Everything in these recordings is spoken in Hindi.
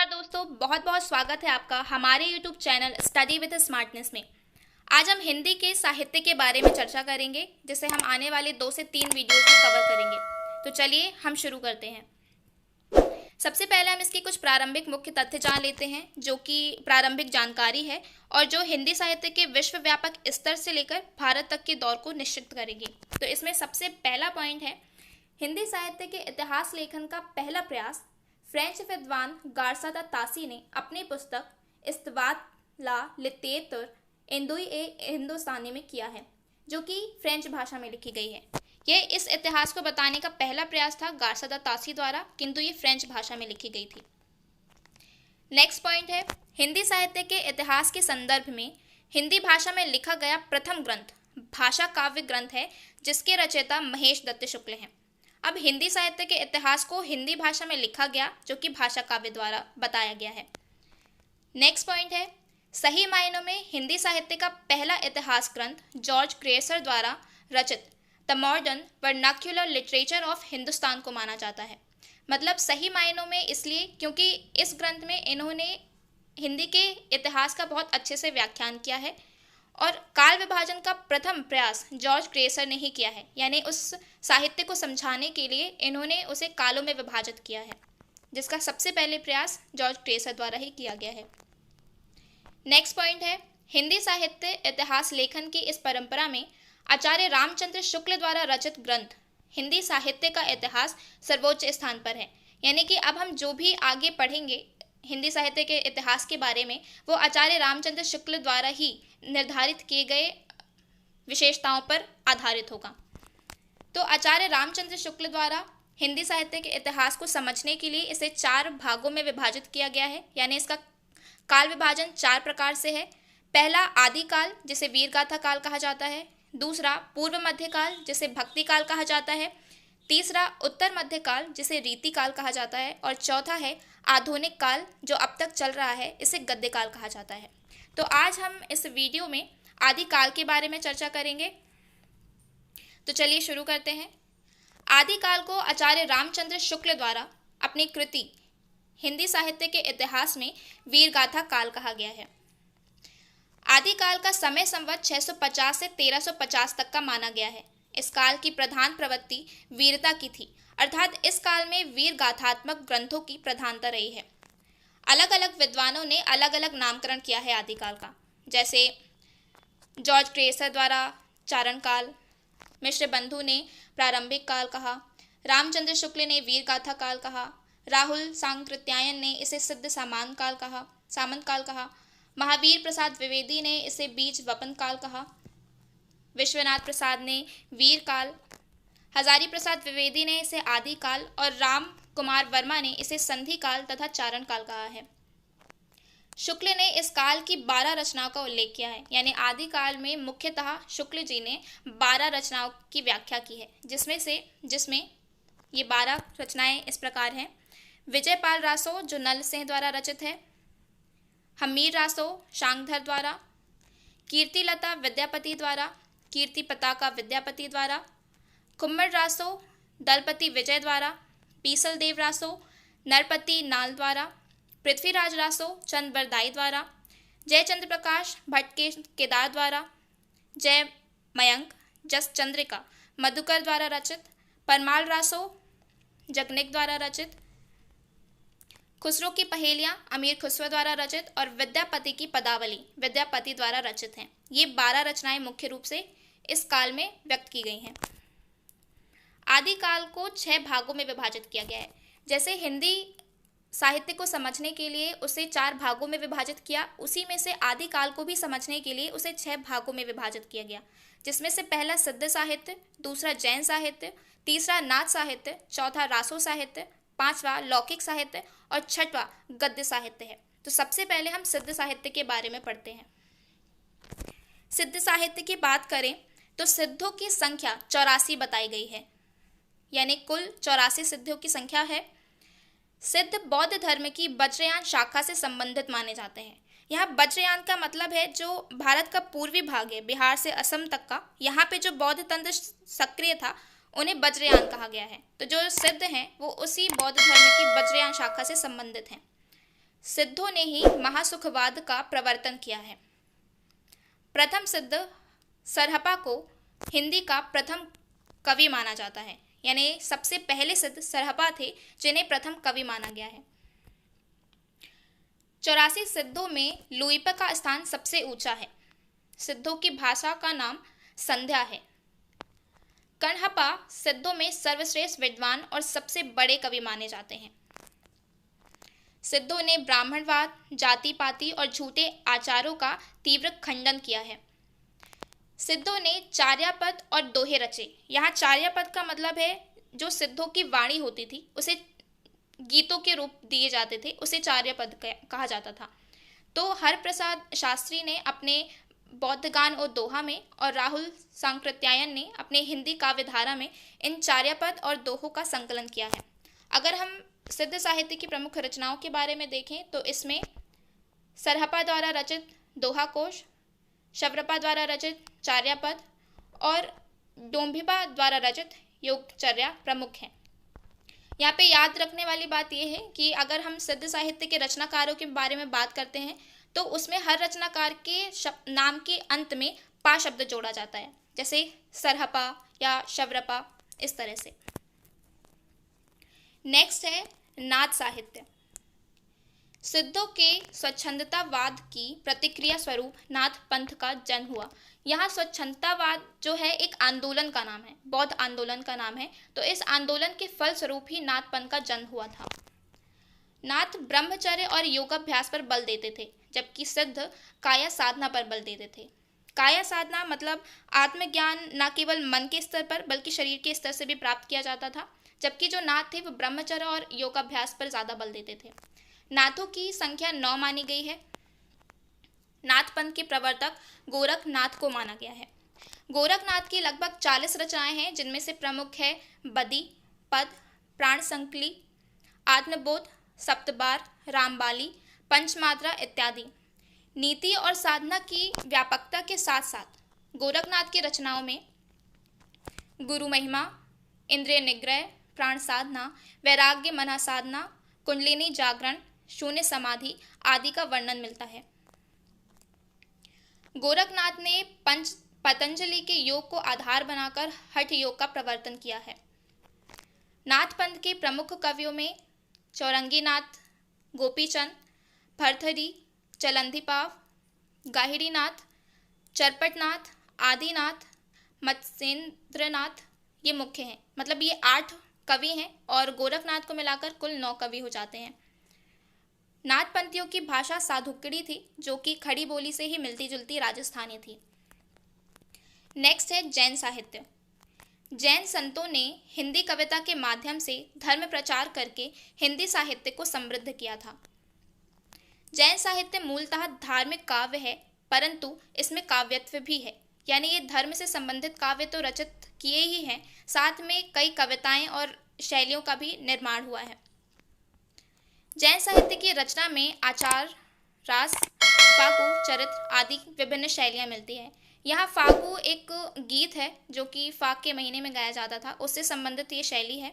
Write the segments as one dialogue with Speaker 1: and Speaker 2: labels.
Speaker 1: दोस्तों, बहुत बहुत स्वागत है आपका हमारे YouTube channel study with smartness में। आज हम हिंदी के साहित्य के बारे में चर्चा करेंगे, जिसे हम आने वाले 2 से 3 वीडियोस में कवर करेंगे। तो चलिए हम शुरू करते हैं। सबसे पहले हम इसकी कुछ प्रारंभिक मुख्य तथ्य जान लेते हैं, जो कि प्रारंभिक जानकारी है और जो हिंदी साहित्य के विश्वव्यापक स्तर से लेकर भारत तक के दौर को निश्चित करेगी। तो इसमें सबसे पहला पॉइंट है, हिंदी साहित्य के इतिहास लेखन का पहला प्रयास फ्रेंच विद्वान गार्सा दा तासी ने अपनी पुस्तक इस्तिबात ला लिटेरेटर इंदुई ए हिंदुस्तानी में किया है, जो कि फ्रेंच भाषा में लिखी गई है। यह इस इतिहास को बताने का पहला प्रयास था गार्सा दा तासी द्वारा, किंतु ये फ्रेंच भाषा में लिखी गई थी। नेक्स्ट पॉइंट है, हिंदी साहित्य के इतिहास के संदर्भ में हिंदी भाषा में लिखा गया प्रथम ग्रंथ भाषा काव्य ग्रंथ है, जिसके रचयिता महेश दत्त शुक्ल हैं। अब हिंदी साहित्य के इतिहास को हिंदी भाषा में लिखा गया, जो कि भाषा काव्य द्वारा बताया गया है। नेक्स्ट पॉइंट है, सही मायनों में हिंदी साहित्य का पहला इतिहास ग्रंथ जॉर्ज क्रेसर द्वारा रचित the modern vernacular literature of Hindustan को माना जाता है। मतलब सही मायनों में इसलिए क्योंकि इस ग्रंथ में इन्होंने हिंदी के इतिहास का बहुत अच्छे से व्याख्यान किया है और काल विभाजन का प्रथम प्रयास जॉर्ज क्रेसर ने ही किया है, यानी उस साहित्य को समझाने के लिए इन्होंने उसे कालों में विभाजित किया है, जिसका सबसे पहले प्रयास जॉर्ज क्रेसर द्वारा ही किया गया है। नेक्स्ट पॉइंट है, हिंदी साहित्य इतिहास लेखन की इस परंपरा में आचार्य रामचंद्र शुक्ल द्वारा रचित ग्रंथ हिंदी साहित्य का इतिहास सर्वोच्च स्थान पर है। यानी कि अब हम जो भी आगे पढ़ेंगे हिंदी साहित्य के इतिहास के बारे में, वो आचार्य रामचंद्र शुक्ल द्वारा ही निर्धारित किए गए विशेषताओं पर आधारित होगा। तो आचार्य रामचंद्र शुक्ल द्वारा हिंदी साहित्य के इतिहास को समझने के लिए इसे 4 भागों में विभाजित किया गया है, यानी इसका काल विभाजन 4 प्रकार से है। पहला आदिकाल, जिसे वीरगाथा काल कहा जाता है। दूसरा पूर्व मध्यकाल, जिसे भक्ति काल कहा जाता है। तीसरा उत्तर मध्यकाल, जिसे रीति काल कहा जाता है। और चौथा है आधुनिक काल, जो अब तक चल रहा है, इसे गद्य काल कहा जाता है। तो आज हम इस वीडियो में आदिकाल के बारे में चर्चा करेंगे। तो चलिए शुरू करते हैं। आदिकाल को आचार्य रामचंद्र शुक्ल द्वारा अपनी कृति हिंदी साहित्य के इतिहास में वीरगाथा काल कहा गया है। आदिकाल का समय संवत 650 से 1350 तक का माना गया है। इस काल की प्रधान प्रवृत्ति वीरता की थी, अर्थात इस काल में वीर गाथात्मक ग्रंथों की प्रधानता रही है। अलग अलग विद्वानों ने अलग अलग नामकरण किया है आदिकाल का, जैसे जॉर्ज क्रेसर द्वारा चारण काल, मिश्र बंधु ने प्रारंभिक काल कहा, रामचंद्र शुक्ल ने वीर गाथा काल कहा, राहुल सांकृत्यायन ने इसे सिद्ध सामंत काल कहा, महावीर प्रसाद द्विवेदी ने इसे बीज वपन काल कहा, विश्वनाथ प्रसाद ने वीर काल, हजारी प्रसाद द्विवेदी ने इसे आदि काल और राम कुमार वर्मा ने इसे संधि काल तथा चारण काल कहा है। शुक्ल ने इस काल की 12 रचनाओं का उल्लेख किया है, यानी आदि काल में मुख्यतः शुक्ल जी ने 12 रचनाओं की व्याख्या की है, जिसमें ये 12 रचनाएं इस प्रकार हैं। विजयपाल रासो, जो नल सिंह द्वारा रचित है। हमीर रासो शांगधर द्वारा। कीर्तिलता विद्यापति द्वारा। कीर्ति पताका विद्यापति द्वारा। कुम्मड़ रासो दलपति विजय द्वारा। पीसल देव रासो नरपति नाल द्वारा। पृथ्वीराज रासो चंद बरदाई द्वारा। जयचंद्र प्रकाश भट्ट के केदार द्वारा। जय मयंक जस चंद्रिका मधुकर द्वारा रचित। परमाल रासो जगनिक द्वारा रचित। खुसरो की पहेलियां अमीर खुसरो द्वारा रचित और विद्यापति की पदावली विद्यापति द्वारा रचित हैं। ये 12 रचनाएं मुख्य रूप से इस काल में व्यक्त की गई हैं। आदिकाल को 6 भागों में विभाजित किया गया है। जैसे हिंदी साहित्य को समझने के लिए उसे 4 भागों में विभाजित किया, उसी में से आदिकाल को भी समझने के लिए उसे 6 भागों में विभाजित किया गया, जिसमें से पहला सिद्ध साहित्य, दूसरा जैन साहित्य, तीसरा नाथ साहित्य, चौथा रासो साहित्य, 5वां लौकिक साहित्य और 6वां गद्य साहित्य है। तो सबसे पहले हम सिद्ध साहित्य के बारे में पढ़ते हैं। सिद्ध साहित्य की बात करें तो सिद्धों की संख्या 84 बताई गई है, यानी कुल 84 सिद्धों की संख्या है। सिद्ध बौद्ध धर्म की वज्रयान शाखा से संबंधित माने जाते हैं। यहाँ वज्रयान का मतलब है जो भारत का पूर्वी भाग है, बिहार से असम तक का, यहाँ पे जो बौद्ध तंत्र सक्रिय था उन्हें वज्रयान कहा गया है। तो जो सिद्ध हैं वो उसी बौद्ध धर्म की वज्रयान शाखा से संबंधित हैं। सिद्धों ने ही महासुखवाद का प्रवर्तन किया है। प्रथम सिद्ध सरहपा को हिंदी का प्रथम कवि माना जाता है, यानी सबसे पहले सिद्ध सरहपा थे जिन्हें प्रथम कवि माना गया है। 84 सिद्धों में लुइपा का स्थान सबसे ऊंचा है। सिद्धों की भाषा का नाम संध्या है। कण्हपा सिद्धों में सर्वश्रेष्ठ विद्वान और सबसे बड़े कवि माने जाते हैं। सिद्धों ने ब्राह्मणवाद, जाति पाति और झूठे आचारों का तीव्र खंडन किया है। सिद्धों ने चार्यापद और दोहे रचे। यहाँ चार्यापद का मतलब है जो सिद्धों की वाणी होती थी, उसे गीतों के रूप दिए जाते थे, उसे चार्यापद कहा जाता था। तो हरप्रसाद शास्त्री ने अपने बौद्धगान और दोहा में और राहुल सांकृत्यायन ने अपने हिंदी काव्यधारा में इन चार्यापद और दोहों का संकलन किया है। अगर हम सिद्ध साहित्य की प्रमुख रचनाओं के बारे में देखें तो इसमें सरहपा द्वारा रचित दोहा कोश, शवरपा द्वारा रचित चार्यापद और डोंभिपा द्वारा रचित योगचर्या प्रमुख हैं। यहाँ पे याद रखने वाली बात यह है कि अगर हम सिद्ध साहित्य के रचनाकारों के बारे में बात करते हैं तो उसमें हर रचनाकार के नाम के अंत में पा शब्द जोड़ा जाता है, जैसे सरहपा या शवरपा, इस तरह से। नेक्स्ट है नाथ साहित्य। सिद्धों के स्वच्छंदतावाद की प्रतिक्रिया स्वरूप नाथ पंथ का जन्म हुआ। यहाँ स्वच्छंदतावाद जो है एक आंदोलन का नाम है, बौद्ध आंदोलन का नाम है। तो इस आंदोलन के फलस्वरूप ही नाथ पंथ का जन्म हुआ था। नाथ ब्रह्मचर्य और योगाभ्यास पर बल देते थे, जबकि सिद्ध काया साधना पर बल देते थे। काया साधना मतलब आत्मज्ञान न केवल मन के स्तर पर बल्कि शरीर के स्तर से भी प्राप्त किया जाता था, जबकि जो नाथ थे वो ब्रह्मचर्य और योगाभ्यास पर ज़्यादा बल देते थे। नाथों की संख्या 9 मानी गई है। नाथ पंथ के प्रवर्तक गोरखनाथ को माना गया है। गोरखनाथ की लगभग 40 रचनाएं हैं, जिनमें से प्रमुख है बदी, पद, प्राण संकली, आत्मबोध, सप्तबार, रामबाली, पंचमात्रा इत्यादि। नीति और साधना की व्यापकता के साथ साथ गोरखनाथ की रचनाओं में गुरु महिमा, इंद्रिय निग्रह, प्राण साधना, वैराग्य मना साधना, कुंडलिनी जागरण, शून्य समाधि आदि का वर्णन मिलता है। गोरखनाथ ने पतंजलि के योग को आधार बनाकर हठ योग का प्रवर्तन किया है। नाथ पंथ के प्रमुख कवियों में चौरंगीनाथ, गोपीचंद, भरथरी, चलंदीपाव, गाहिड़ीनाथ, चरपटनाथ, आदिनाथ, मत्स्येंद्रनाथ ये मुख्य हैं। मतलब ये 8 कवि हैं और गोरखनाथ को मिलाकर कुल 9 कवि हो जाते हैं। नाथ पंथियों की भाषा साधुकड़ी थी, जो कि खड़ी बोली से ही मिलती जुलती राजस्थानी थी। नेक्स्ट है जैन साहित्य। जैन संतों ने हिंदी कविता के माध्यम से धर्म प्रचार करके हिंदी साहित्य को समृद्ध किया था। जैन साहित्य मूलतः धार्मिक काव्य है, परंतु इसमें काव्यत्व भी है, यानी ये धर्म से संबंधित काव्य तो रचित किए ही हैं, साथ में कई कविताएं और शैलियों का भी निर्माण हुआ है। जैन साहित्य की रचना में आचार, रास, फागु, चरित्र आदि विभिन्न शैलियां मिलती हैं। यहाँ फागु एक गीत है जो कि फाग के महीने में गाया जाता था, उससे संबंधित ये शैली है।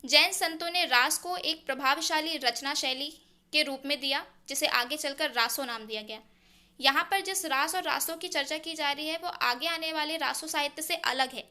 Speaker 1: जैन संतों ने रास को एक प्रभावशाली रचना शैली के रूप में दिया, जिसे आगे चलकर रासो नाम दिया गया। यहाँ पर जिस रास और रासों की चर्चा की जा रही है वो आगे आने वाले रासो साहित्य से अलग है,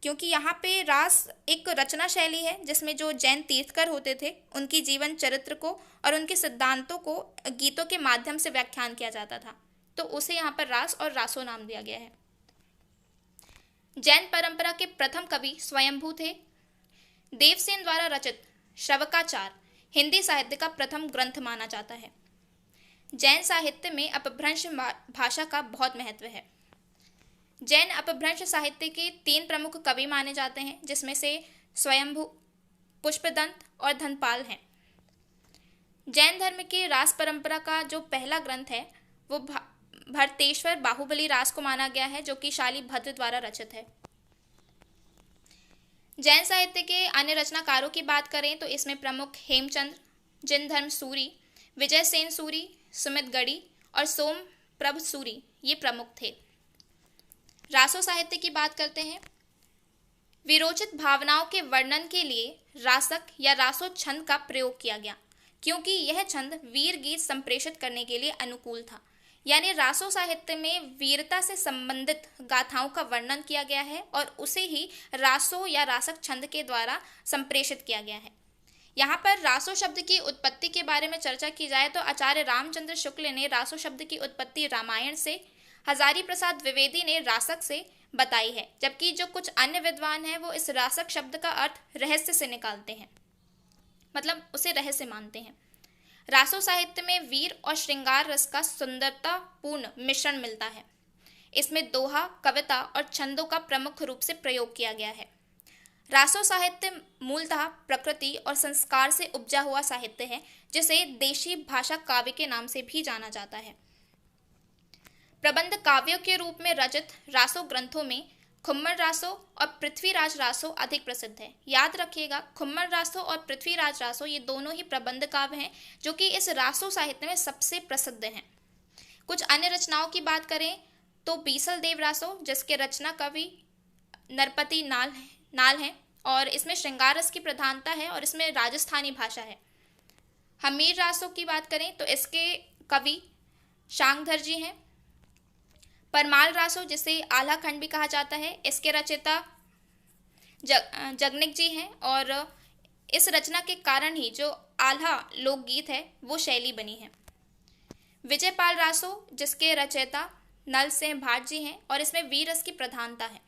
Speaker 1: क्योंकि यहाँ पे रास एक रचना शैली है जिसमें जो जैन तीर्थकर होते थे उनकी जीवन चरित्र को और उनके सिद्धांतों को गीतों के माध्यम से व्याख्यान किया जाता था, तो उसे यहाँ पर रास और रासो नाम दिया गया है। जैन परंपरा के प्रथम कवि स्वयंभू थे। देवसेन द्वारा रचित श्रवकाचार हिंदी साहित्य का प्रथम ग्रंथ माना जाता है। जैन साहित्य में अपभ्रंश भाषा का बहुत महत्व है। जैन अपभ्रंश साहित्य के 3 प्रमुख कवि माने जाते हैं, जिसमें से स्वयंभू, पुष्पदंत और धनपाल हैं। जैन धर्म की रास परंपरा का जो पहला ग्रंथ है वो भरतेश्वर बाहुबली रास को माना गया है, जो कि शालिभद्र द्वारा रचित है। जैन साहित्य के अन्य रचनाकारों की बात करें तो इसमें प्रमुख हेमचंद्र, जिनधर्म सूरी, विजय सेन सूरी, सुमित गढ़ी और सोम प्रभ सूरी ये प्रमुख थे। रासो साहित्य की बात करते हैं। विरोचित भावनाओं के वर्णन के लिए रासक या रासो छंद का प्रयोग किया गया। क्योंकि यह छंद वीर गीत संप्रेषित करने के लिए अनुकूल था। यानी रासो साहित्य में वीरता से संबंधित गाथाओं का वर्णन किया गया है और उसे ही रासो या रासक छंद के द्वारा संप्रेषित किया गया है। यहाँ पर रासो शब्द की उत्पत्ति के बारे में चर्चा की जाए तो आचार्य रामचंद्र शुक्ल ने रासो शब्द की उत्पत्ति रामायण से, हजारी प्रसाद द्विवेदी ने रासक से बताई है, जबकि जो कुछ अन्य विद्वान हैं वो इस रासक शब्द का अर्थ रहस्य से निकालते हैं, मतलब उसे रहस्य मानते हैं। रासो साहित्य में वीर और श्रृंगार रस का सुंदरता पूर्ण मिश्रण मिलता है। इसमें दोहा, कविता और छंदों का प्रमुख रूप से प्रयोग किया गया है। रासो साहित्य मूलतः प्रकृति और संस्कार से उपजा हुआ साहित्य है, जिसे देशी भाषा काव्य के नाम से भी जाना जाता है। प्रबंध काव्यों के रूप में रचित रासो ग्रंथों में खुम्मर रासो और पृथ्वीराज रासो अधिक प्रसिद्ध है। याद रखिएगा, खुम्मर रासो और पृथ्वीराज रासो ये दोनों ही प्रबंध काव्य हैं जो कि इस रासो साहित्य में सबसे प्रसिद्ध हैं। कुछ अन्य रचनाओं की बात करें तो बीसल देव रासो, जिसके रचना कवि नरपति नाल हैं और इसमें श्रृंगार रस की प्रधानता है और इसमें राजस्थानी भाषा है। हमीर रासो की बात करें तो इसके कवि शांगधर जी हैं। परमाल रासो, जिसे आल्हा खंड भी कहा जाता है, इसके रचयिता जगनिक जी हैं और इस रचना के कारण ही जो आल्हा लोकगीत है वो शैली बनी है। विजयपाल रासो, जिसके रचयिता नल सिंह भाट जी हैं और इसमें वीर रस की प्रधानता है।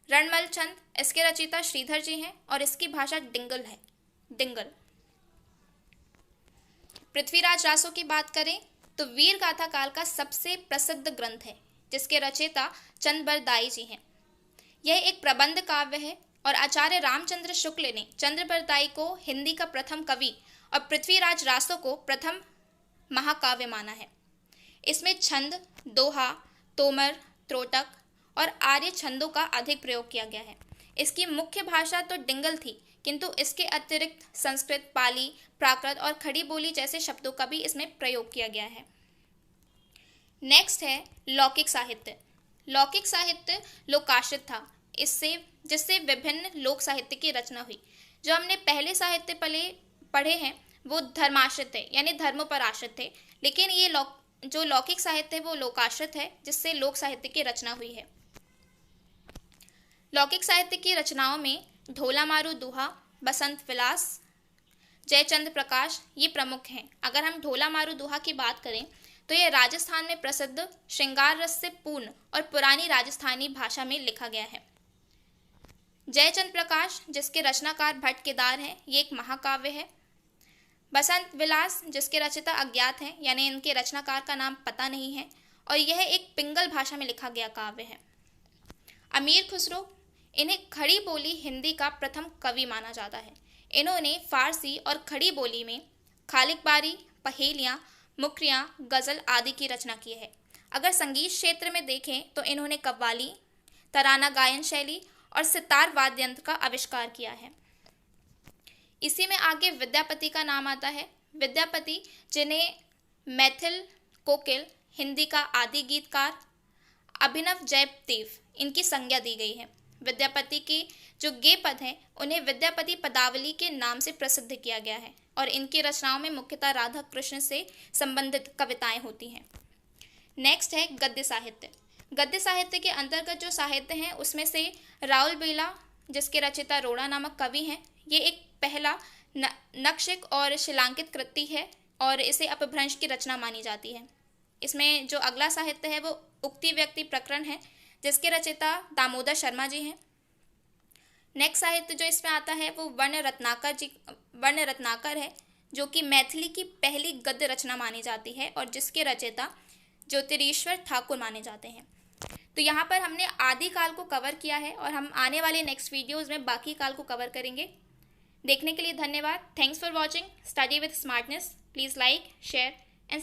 Speaker 1: रणमल छंद, इसके रचयिता श्रीधर जी हैं और इसकी भाषा डिंगल है, डिंगल। पृथ्वीराज रासो की बात करें तो वीर गाथा काल का सबसे प्रसिद्ध ग्रंथ है, जिसके रचयिता चंद्रबरदाई जी हैं। यह एक प्रबंध काव्य है और आचार्य रामचंद्र शुक्ल ने चंद्रबरदाई को हिंदी का प्रथम कवि और पृथ्वीराज रासो को प्रथम महाकाव्य माना है। इसमें छंद, दोहा, तोमर, त्रोटक और आर्य छंदों का अधिक प्रयोग किया गया है। इसकी मुख्य भाषा तो डिंगल थी, किंतु इसके अतिरिक्त संस्कृत, पाली, प्राकृत और खड़ी बोली जैसे शब्दों का भी इसमें प्रयोग किया गया है। नेक्स्ट है लौकिक साहित्य। लौकिक साहित्य लोकाश्रित था, जिससे विभिन्न लोक साहित्य की रचना हुई। जो हमने पहले साहित्य पढ़े हैं वो धर्माश्रित थे, यानी धर्मों पर आश्रित थे, लेकिन ये जो लौकिक साहित्य है वो लोकाश्रित है, जिससे लोक साहित्य की रचना हुई है। लौकिक साहित्य की रचनाओं में ढोला मारू दुहा, बसंत विलास, जयचंद्र प्रकाश ये प्रमुख हैं। अगर हम ढोला मारू दुहा की बात करें तो यह राजस्थान में प्रसिद्ध श्रृंगार रस से पूर्ण और पुरानी राजस्थानी भाषा में लिखा गया है। जयचंद्र प्रकाश, जिसके रचनाकार भट्ट केदार हैं, ये एक महाकाव्य है। बसंत विलास, जिसके रचयिता अज्ञात हैं, यानी इनके रचनाकार का नाम पता नहीं है और यह एक पिंगल भाषा में लिखा गया काव्य है। अमीर खुसरो, इन्हें खड़ी बोली हिंदी का प्रथम कवि माना जाता है। इन्होंने फारसी और खड़ी बोली में खालिकबारी, पहेलियाँ, मुकरियाँ, गज़ल आदि की रचना की है। अगर संगीत क्षेत्र में देखें तो इन्होंने कव्वाली, तराना गायन शैली और सितार वाद्य यंत्र का आविष्कार किया है। इसी में आगे विद्यापति का नाम आता है। विद्यापति, जिन्हें मैथिल कोकिल, हिंदी का आदि गीतकार, अभिनव जयदेव इनकी संज्ञा दी गई है। विद्यापति के जो गेय पद हैं उन्हें विद्यापति पदावली के नाम से प्रसिद्ध किया गया है और इनकी रचनाओं में मुख्यतः राधा कृष्ण से संबंधित कविताएं होती हैं। नेक्स्ट है गद्य साहित्य। गद्य साहित्य के अंतर्गत जो साहित्य हैं उसमें से राउल बेला, जिसके रचयिता रोड़ा नामक कवि हैं, ये एक पहला नक्शिक और शिलांकित कृति है और इसे अपभ्रंश की रचना मानी जाती है। इसमें जो अगला साहित्य है वो उक्ति व्यक्ति प्रकरण है, जिसके रचयिता दामोदर शर्मा जी हैं। नेक्स्ट साहित्य जो इसमें आता है वो वर्ण रत्नाकर है, जो कि मैथिली की पहली गद्य रचना मानी जाती है और जिसके रचयिता ज्योतिरीश्वर ठाकुर माने जाते हैं। तो यहाँ पर हमने आदि काल को कवर किया है और हम आने वाले नेक्स्ट वीडियोज़ में बाकी काल को कवर करेंगे। देखने के लिए धन्यवाद। Thanks for watching study with smartness. Please like, share and